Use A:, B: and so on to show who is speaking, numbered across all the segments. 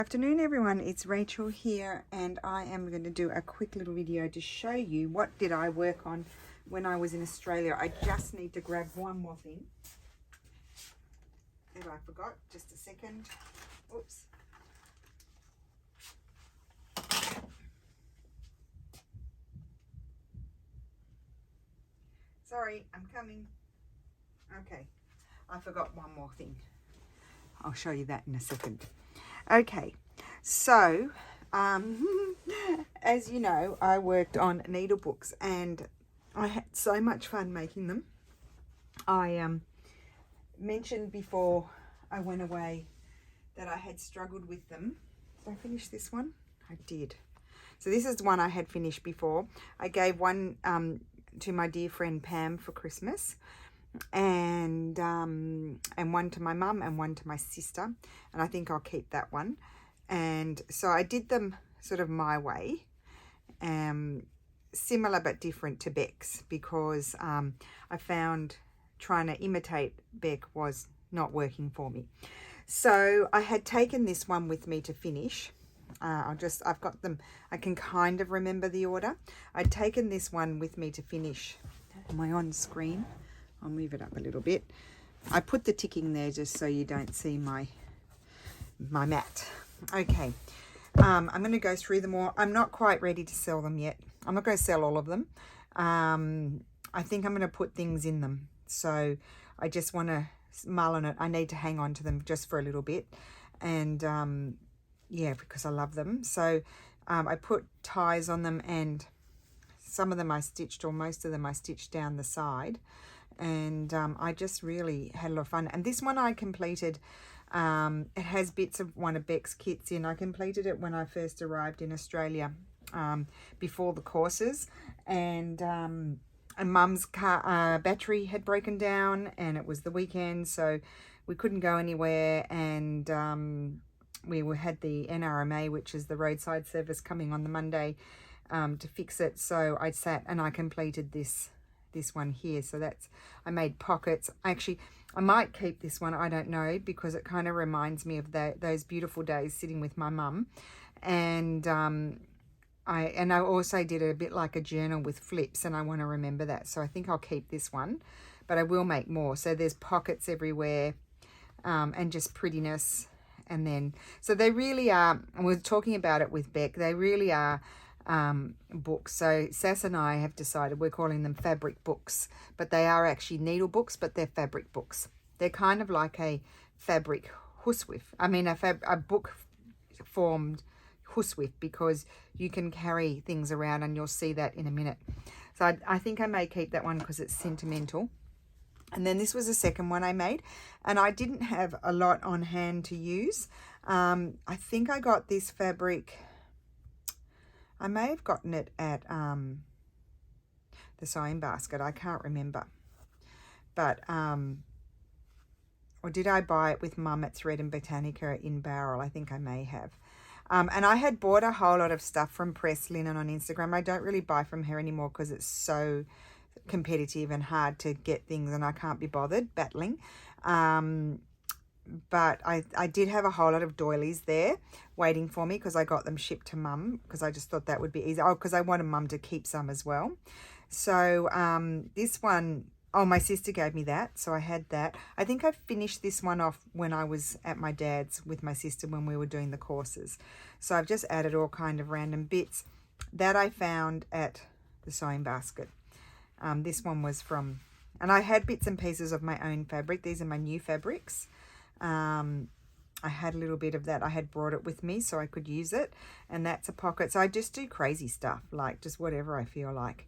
A: Afternoon everyone, it's Rachel here and I am going to do a quick little video to show you what did I work on when I was in Australia. I just need to grab one more thing that I forgot. Just a second. Oops. Sorry, I'm coming. Okay, I forgot one more thing. I'll show you that in a second. Okay, so as you know, I worked on needle books and I had so much fun making them. I mentioned before I went away that I had struggled with them. Did I finish this one? I did. So this is the one I had finished before. I gave one to my dear friend Pam for Christmas, and one to my mum and one to my sister, and I think I'll keep that one. And so I did them sort of my way, similar but different to Beck's, because I found trying to imitate Beck was not working for me. So I had taken this one with me to finish. I've got them, I can kind of remember the order. I'd taken this one with me to finish. Am I on screen? I'll move it up a little bit. I put the ticking there just so you don't see my mat. Okay, I'm going to go through them all. I'm not quite ready to sell them yet. I'm not going to sell all of them. I think I'm going to put things in them. So I just want to mull on it. I need to hang on to them just for a little bit. And yeah, because I love them. So I put ties on them, and some of them I stitched, or most of them I stitched down the side. And I just really had a lot of fun. And this one I completed, it has bits of one of Beck's kits in. I completed it when I first arrived in Australia, before the courses, and Mum's car battery had broken down, and it was the weekend, so we couldn't go anywhere, and we had the NRMA, which is the roadside service, coming on the Monday to fix it. So I sat and I completed this one here. So that's, I made pockets. Actually, I might keep this one, I don't know, because it kind of reminds me of those beautiful days sitting with my mum. And I also did a bit like a journal with flips, and I want to remember that. So I think I'll keep this one, but I will make more. So there's pockets everywhere, and just prettiness. And then, so they really are, and we're talking about it with Beck, they really are books. So Sass and I have decided we're calling them fabric books, but they are actually needle books, but they're fabric books. They're kind of like a fabric housewife. I mean, a book formed housewife, because you can carry things around, and you'll see that in a minute. So I think I may keep that one because it's sentimental. And then this was the second one I made, and I didn't have a lot on hand to use. I think I got this fabric, I may have gotten it at the sewing basket. I can't remember. But, or did I buy it with Mum at Thread and Botanica in Barrel? I think I may have. And I had bought a whole lot of stuff from Press Linen on Instagram. I don't really buy from her anymore because it's so competitive and hard to get things, and I can't be bothered battling. But I did have a whole lot of doilies there waiting for me, because I got them shipped to Mum, because I just thought that would be easy. Oh, because I wanted Mum to keep some as well. So this one, oh, my sister gave me that, so I had that. I think I finished this one off when I was at my dad's with my sister when we were doing the courses. So I've just added all kind of random bits that I found at the sewing basket. This one was from, and I had bits and pieces of my own fabric. These are my new fabrics. I had a little bit of that. I had brought it with me so I could use it, and that's a pocket. So I just do crazy stuff, like just whatever I feel like.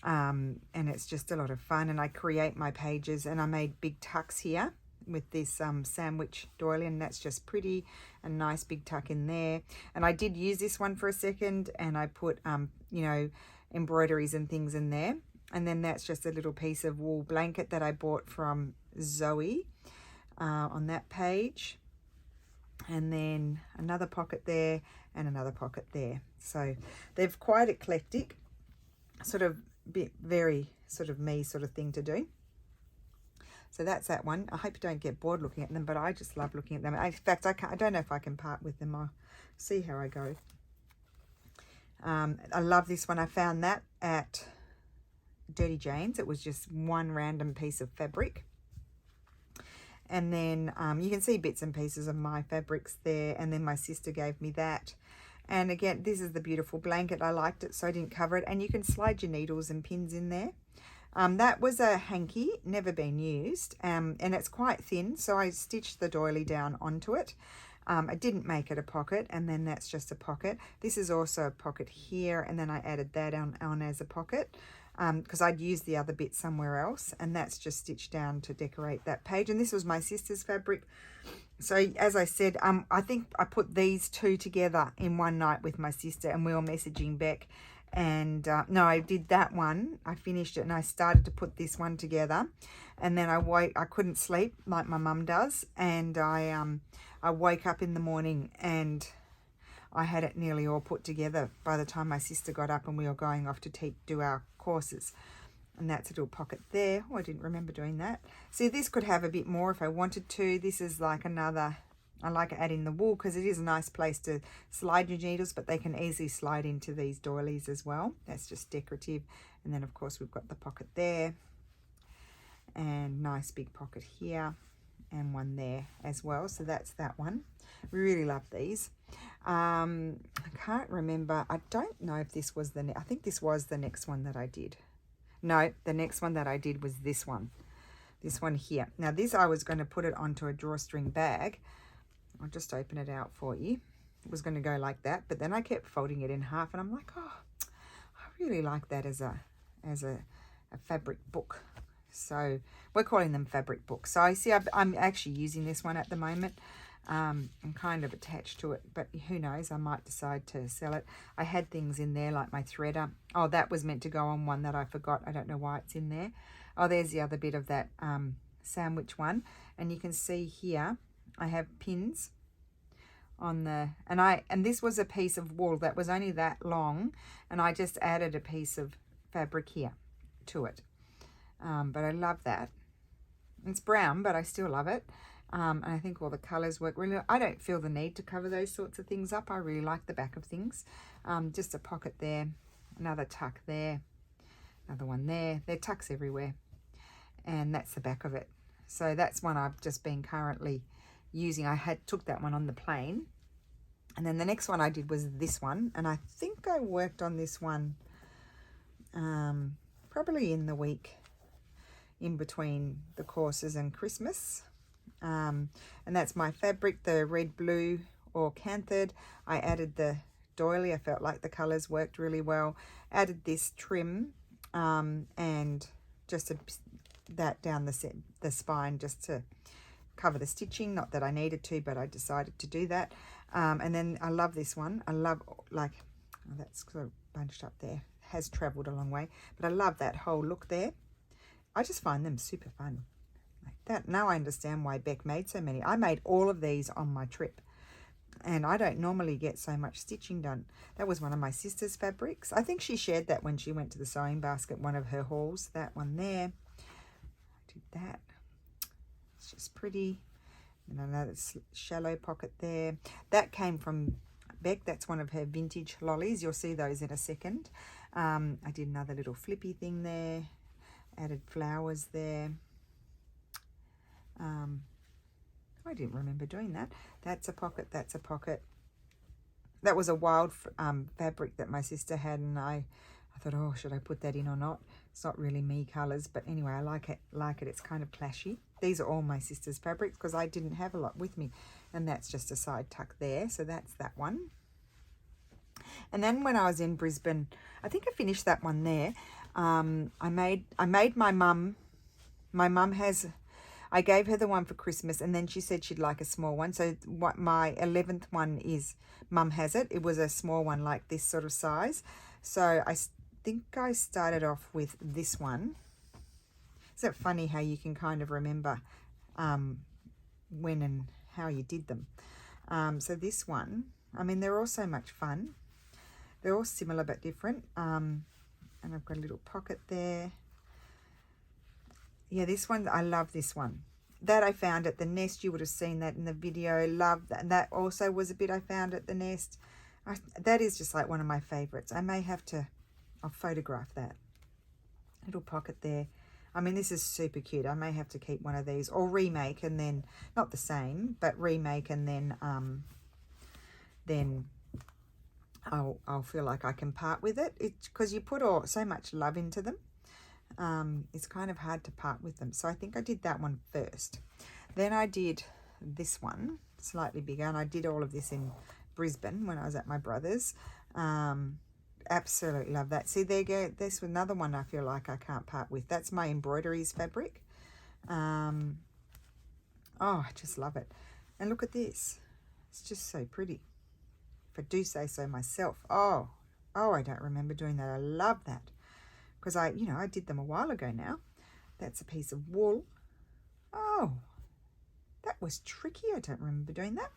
A: And it's just a lot of fun, and I create my pages, and I made big tucks here with this sandwich doily, and that's just pretty, a nice big tuck in there. And I did use this one for a second, and I put you know, embroideries and things in there. And then that's just a little piece of wool blanket that I bought from Zoe on that page. And then another pocket there and another pocket there. So they're quite eclectic, sort of very sort of me sort of thing to do. So that's that one. I hope you don't get bored looking at them, but I just love looking at them. In fact, I don't know if I can part with them. I'll see how I go. I love this one. I found that at Dirty Jane's. It was just one random piece of fabric. And then you can see bits and pieces of my fabrics there. And then my sister gave me that. And again, this is the beautiful blanket. I liked it, so I didn't cover it. And you can slide your needles and pins in there. That was a hanky, never been used. And it's quite thin, so I stitched the doily down onto it. I didn't make it a pocket, and then that's just a pocket. This is also a pocket here, and then I added that on as a pocket. Because I'd used the other bit somewhere else, and that's just stitched down to decorate that page. And this was my sister's fabric. So as I said, I think I put these two together in one night with my sister, and we were messaging Beck. And no, I did that one. I finished it, and I started to put this one together. And then I couldn't sleep like my mum does, and I woke up in the morning and I had it nearly all put together by the time my sister got up and we were going off to do our courses. And that's a little pocket there. Oh, I didn't remember doing that. See, this could have a bit more if I wanted to. This is like another, I like adding the wool because it is a nice place to slide your needles, but they can easily slide into these doilies as well. That's just decorative. And then of course we've got the pocket there, and nice big pocket here, and one there as well. So that's that one. We really love these. I can't remember. I don't know if this was I think this was the next one that I did. No, the next one that I did was this one. This one here. Now this, I was going to put it onto a drawstring bag. I'll just open it out for you. It was going to go like that, but then I kept folding it in half, and I'm like, oh, I really like that as a fabric book. So we're calling them fabric books. So I see I'm actually using this one at the moment. I'm kind of attached to it, but who knows, I might decide to sell it. I had things in there like my threader. Oh, that was meant to go on one that I forgot. I don't know why it's in there. Oh, there's the other bit of that sandwich one. And you can see here I have pins on the, and this was a piece of wool that was only that long, and I just added a piece of fabric here to it. But I love that. It's brown, but I still love it. And I think all the colours work really. I don't feel the need to cover those sorts of things up. I really like the back of things. Just a pocket there, another tuck there, another one there. There are tucks everywhere. And that's the back of it. So that's one I've just been currently using. I took that one on the plane. And then the next one I did was this one. And I think I worked on this one probably in the week in between the courses and Christmas. And that's my fabric, the red, blue, or canthered. I added the doily. I felt like the colours worked really well. Added this trim and just that down the spine just to cover the stitching. Not that I needed to, but I decided to do that. And then I love this one. I love, like, oh, that's sort of bunched up there. Has travelled a long way. But I love that whole look there. I just find them super fun. Like that. Now I understand why Beck made so many. I made all of these on my trip. And I don't normally get so much stitching done. That was one of my sister's fabrics. I think she shared that when she went to the sewing basket, one of her hauls. That one there. I did that. It's just pretty. And another shallow pocket there. That came from Beck. That's one of her vintage lollies. You'll see those in a second. I did another little flippy thing there. Added flowers there. I didn't remember doing that. That's a pocket. That's a pocket. That was a wild fabric that my sister had, and I thought, oh, should I put that in or not? It's not really me colours, but anyway, I like it. It's kind of clashy. These are all my sister's fabrics because I didn't have a lot with me, and that's just a side tuck there. So that's that one. And then when I was in Brisbane, I think I finished that one there. I made my mum. My mum has. I gave her the one for Christmas, and then she said she'd like a small one. So what my 11th one is, Mum has it. It was a small one like this sort of size. So I think I started off with this one. Isn't it funny how you can kind of remember when and how you did them? So this one, I mean, they're all so much fun. They're all similar but different. And I've got a little pocket there. Yeah, this one, I love this one. That I found at the nest. You would have seen that in the video. Love that. And that also was a bit I found at the nest. That is just like one of my favorites. I may have to, I'll photograph that. Little pocket there. I mean, this is super cute. I may have to keep one of these or remake, and then, not the same, but remake, and then I'll feel like I can part with it. It's because you put so much love into them. It's kind of hard to part with them. So I think I did that one first. Then I did this one, slightly bigger, and I did all of this in Brisbane when I was at my brother's. Absolutely love that. See, there you go. This was another one I feel like I can't part with. That's my embroideries fabric. Oh, I just love it. And look at this. It's just so pretty, if I do say so myself. Oh, I don't remember doing that. I love that. Because I did them a while ago now. That's a piece of wool. Oh, that was tricky. I don't remember doing that.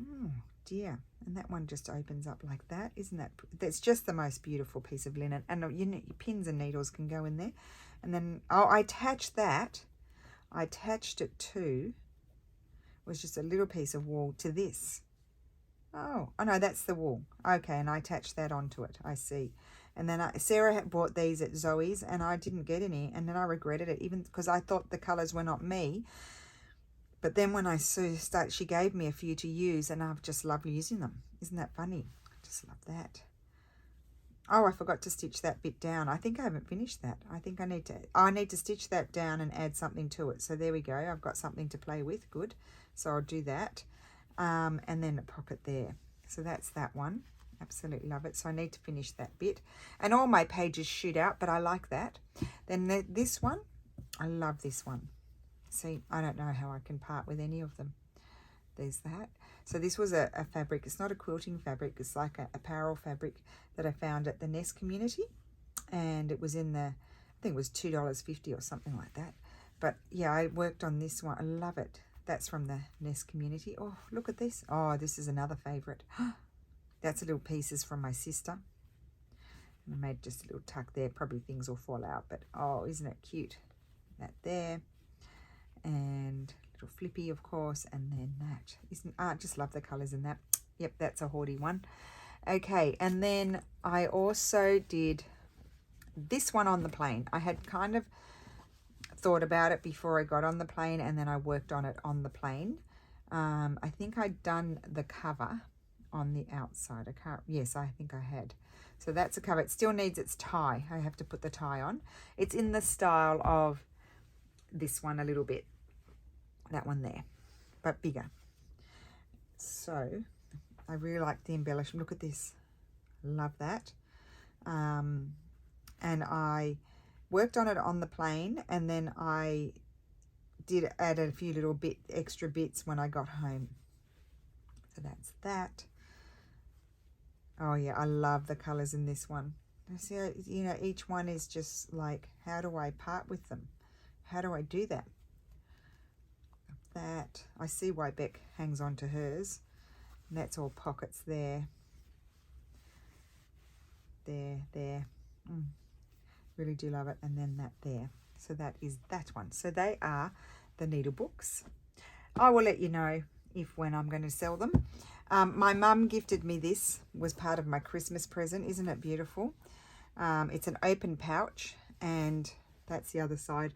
A: Oh dear. And that one just opens up like that. Isn't that? That's just the most beautiful piece of linen. And your pins and needles can go in there. And then, I attached that. I attached it to, was just a little piece of wool to this. Oh no, that's the wool. Okay, and I attached that onto it. I see. And then Sarah had bought these at Zoe's, and I didn't get any, and then I regretted it, even because I thought the colours were not me. But then when I started, she gave me a few to use, and I've just loved using them. Isn't that funny? I just love that. Oh, I forgot to stitch that bit down. I think I haven't finished that. I think I need to stitch that down and add something to it. So there we go. I've got something to play with. Good. So I'll do that. And then a pocket there. So that's that one. Absolutely love it. So I need to finish that bit. And all my pages shoot out, but I like that. Then this one, I love this one. See, I don't know how I can part with any of them. There's that. So this was a fabric. It's not a quilting fabric. It's like a apparel fabric that I found at the Nest community. And it was in the, I think it was $2.50 or something like that. But yeah, I worked on this one. I love it. That's from the Nest community. Oh, look at this. Oh, this is another favorite. That's a little pieces from my sister. And I made just a little tuck there. Probably things will fall out, but oh, isn't it cute? That there. And little flippy, of course, and then that. I just love the colours in that. Yep, that's a Hoardy one. Okay, and then I also did this one on the plane. I had kind of thought about it before I got on the plane, and then I worked on it on the plane. I think I'd done the cover on the outside. Yes, I think I had. So that's a cover. It still needs its tie. I have to put the tie on. It's in the style of this one a little bit. That one there, but bigger. So I really like the embellishment. Look at this. Love that. And I worked on it on the plane, and then I did add a few little extra bits when I got home. So that's that. Oh yeah, I love the colors in this one. See, each one is just like, how do I part with them? How do I do that? That I see why Beck hangs on to hers. And that's all pockets there. There. Really do love it. And then that there. So that is that one. So they are the needle books. I will let you know when I'm going to sell them. My mum gifted me this, was part of my Christmas present. Isn't it beautiful? It's an open pouch, and that's the other side.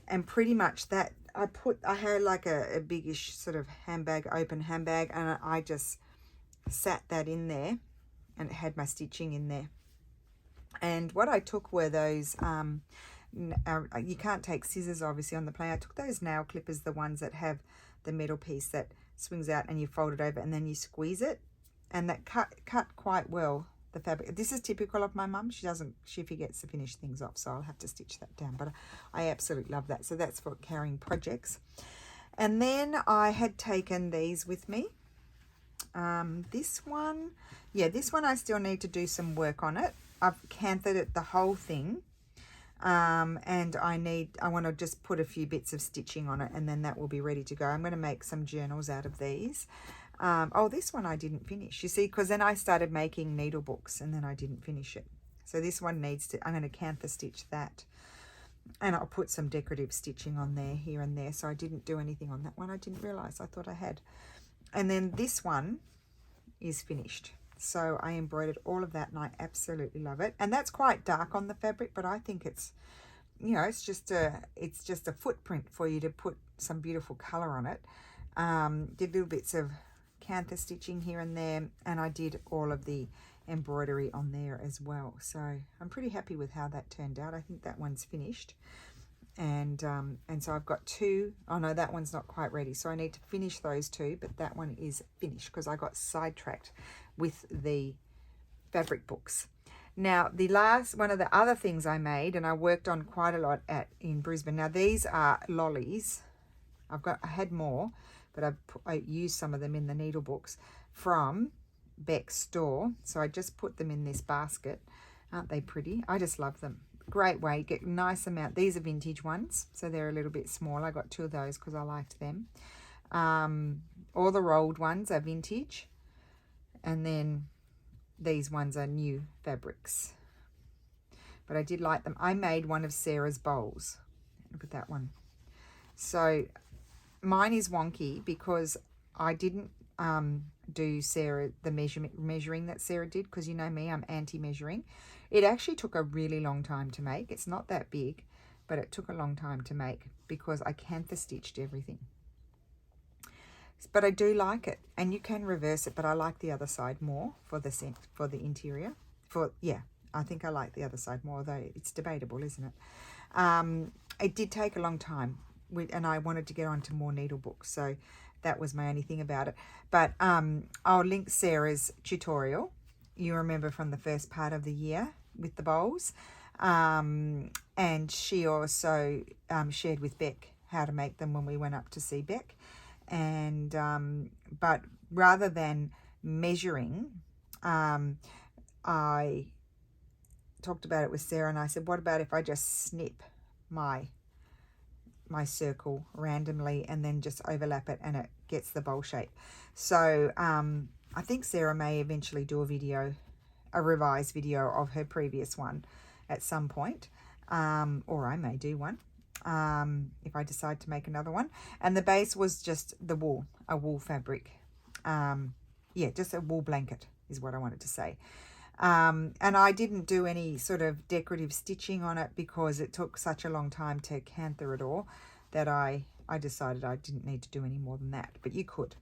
A: And pretty much that I had like a biggish sort of handbag, open handbag, and I just sat that in there, and it had my stitching in there. And what I took were those, you can't take scissors obviously on the plane. I took those nail clippers, the ones that have the metal piece that swings out and you fold it over and then you squeeze it, and that cut quite well the fabric. This is typical of my mum. She forgets to finish things off, so I'll have to stitch that down, but I absolutely love that. So that's for carrying projects. And then I had taken these with me. This one I still need to do some work on it. I've canted it, the whole thing, and I want to just put a few bits of stitching on it, and then that will be ready to go. I'm going to make some journals out of these. This one I didn't finish, you see, because then I started making needle books and then I didn't finish it. So this one I'm going to cantha stitch that. And I'll put some decorative stitching on there, here and there. So I didn't do anything on that one. I didn't realize. I thought I had. And then this one is finished. So I embroidered all of that and I absolutely love it. And that's quite dark on the fabric, but I think it's, you know, it's just a footprint for you to put some beautiful color on it. Did little bits of cantha stitching here and there, and I did all of the embroidery on there as well. So I'm pretty happy with how that turned out. I think that one's finished. And so I've got two. Oh no, that one's not quite ready. So I need to finish those two, but that one is finished because I got sidetracked with the fabric books. Now, the last one of the other things I made, and I worked on quite a lot in Brisbane. Now, these are lollies. I had more, but I used some of them in the needle books from Beck's store. So I just put them in this basket. Aren't they pretty? I just love them. Great way, get a nice amount. These are vintage ones, so they're a little bit small. I got two of those because I liked them. All the rolled ones are vintage, and then these ones are new fabrics. But I did like them. I made one of Sarah's bowls. Look at that one. So mine is wonky because I didn't do the measuring that Sarah did, because you know me, I'm anti-measuring. It actually took a really long time to make. It's not that big, but it took a long time to make because I cantha stitched everything. But I do like it, and you can reverse it, but I like the other side more for the interior. I think I like the other side more, although it's debatable, isn't it? It did take a long time, and I wanted to get onto more needle books, so that was my only thing about it. But I'll link Sarah's tutorial. You remember from the first part of the year with the bowls. And she also shared with Beck how to make them when we went up to see Beck. And but rather than measuring, I talked about it with Sarah, and I said, what about if I just snip my circle randomly and then just overlap it and it gets the bowl shape? So I think Sarah may eventually do a revised video of her previous one at some point, or I may do one if I decide to make another one. And the base was just a wool fabric. Just a wool blanket is what I wanted to say. And I didn't do any sort of decorative stitching on it because it took such a long time to cantha it all that I decided I didn't need to do any more than that. But you could.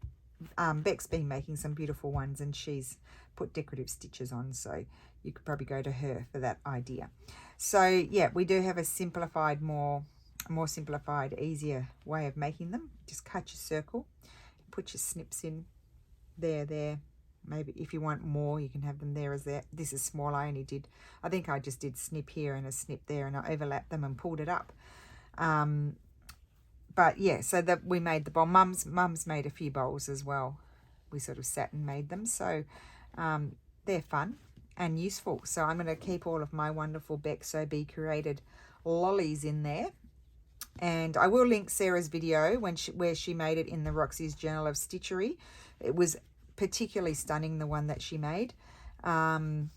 A: Beck's been making some beautiful ones, and she's put decorative stitches on, so you could probably go to her for that idea. So yeah, we do have a simplified, more simplified, easier way of making them. Just cut your circle, put your snips in there. Maybe if you want more, you can have them there as there. This is small. I think I just did snip here and a snip there, and I overlapped them and pulled it up. But yeah, so that we made the bowl. Mum's made a few bowls as well. We sort of sat and made them. So they're fun and useful. So I'm going to keep all of my wonderful Beck So Be Created lollies in there. And I will link Sarah's video where she made it in the Roxy's Journal of Stitchery. It was particularly stunning, the one that she made. Actually,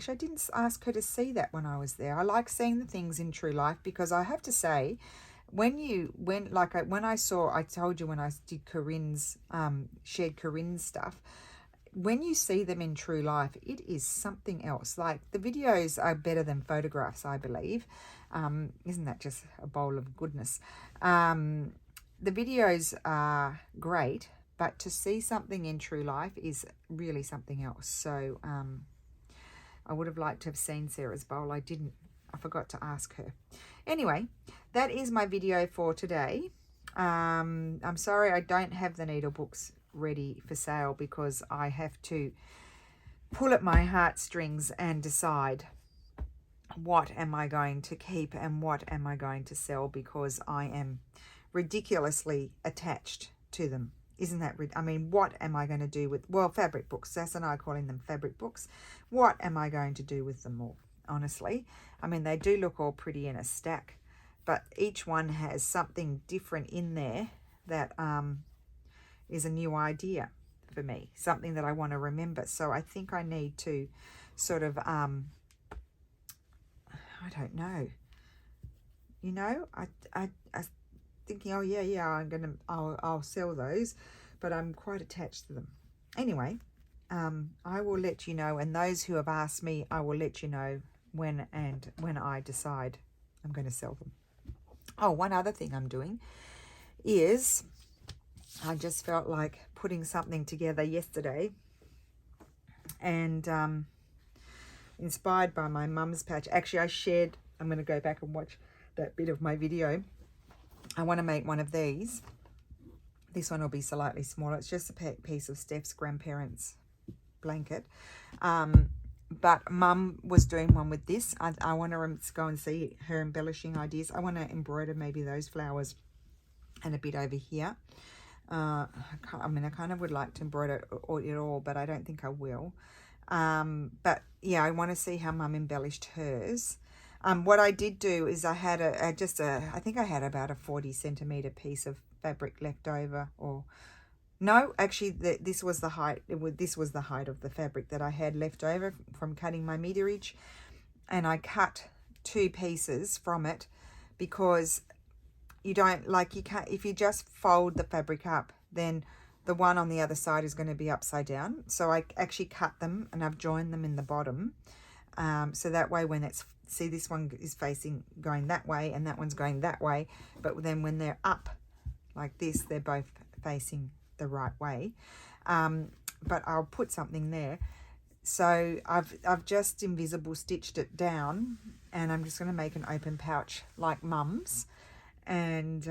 A: I didn't ask her to see that when I was there. I like seeing the things in true life, because I have to say, when I told you when I did Corinne's, shared Corinne's stuff, when you see them in true life, it is something else. Like, the videos are better than photographs, I believe. Isn't that just a bowl of goodness? The videos are great, but to see something in true life is really something else. So I would have liked to have seen Sarah's bowl. I forgot to ask her. Anyway, that is my video for today. I'm sorry I don't have the needle books ready for sale, because I have to pull at my heartstrings and decide what am I going to keep and what am I going to sell, because I am ridiculously attached to them. Isn't that, I mean, what am I going to do with, fabric books. Sass and I are calling them fabric books. What am I going to do with them all, honestly? I mean, they do look all pretty in a stack, but each one has something different in there that is a new idea for me, something that I want to remember. So I think I need to sort of, I don't know, you know, I thinking, oh yeah, I'll sell those, but I'm quite attached to them. Anyway, I will let you know, and those who have asked me, I will let you know when I decide I'm going to sell them. Oh, one other thing I'm doing is I just felt like putting something together yesterday, and inspired by my mum's patch. Actually, I'm going to go back and watch that bit of my video. I want to make one of these. This one will be slightly smaller. It's just a piece of Steph's grandparents' blanket. But Mum was doing one with this. I want to go and see her embellishing ideas. I want to embroider maybe those flowers and a bit over here. I kind of would like to embroider it all, but I don't think I will. But yeah, I want to see how Mum embellished hers. What I did do is I had I think I had about a 40 centimeter piece of fabric left over, or no, actually this was the height. This was the height of the fabric that I had left over from cutting my meterage, and I cut 2 pieces from it because you can't, if you just fold the fabric up, then the one on the other side is going to be upside down. So I actually cut them and I've joined them in the bottom. So that way when see, this one is going that way and that one's going that way. But then when they're up like this, they're both facing the right way. But I'll put something there. So I've just invisible stitched it down, and I'm just going to make an open pouch like Mum's, and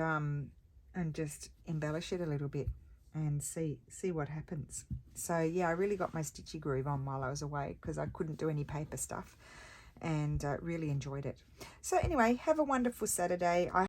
A: just embellish it a little bit and see what happens. So yeah, I really got my stitchy groove on while I was away because I couldn't do any paper stuff, and really enjoyed it. So anyway, have a wonderful Saturday.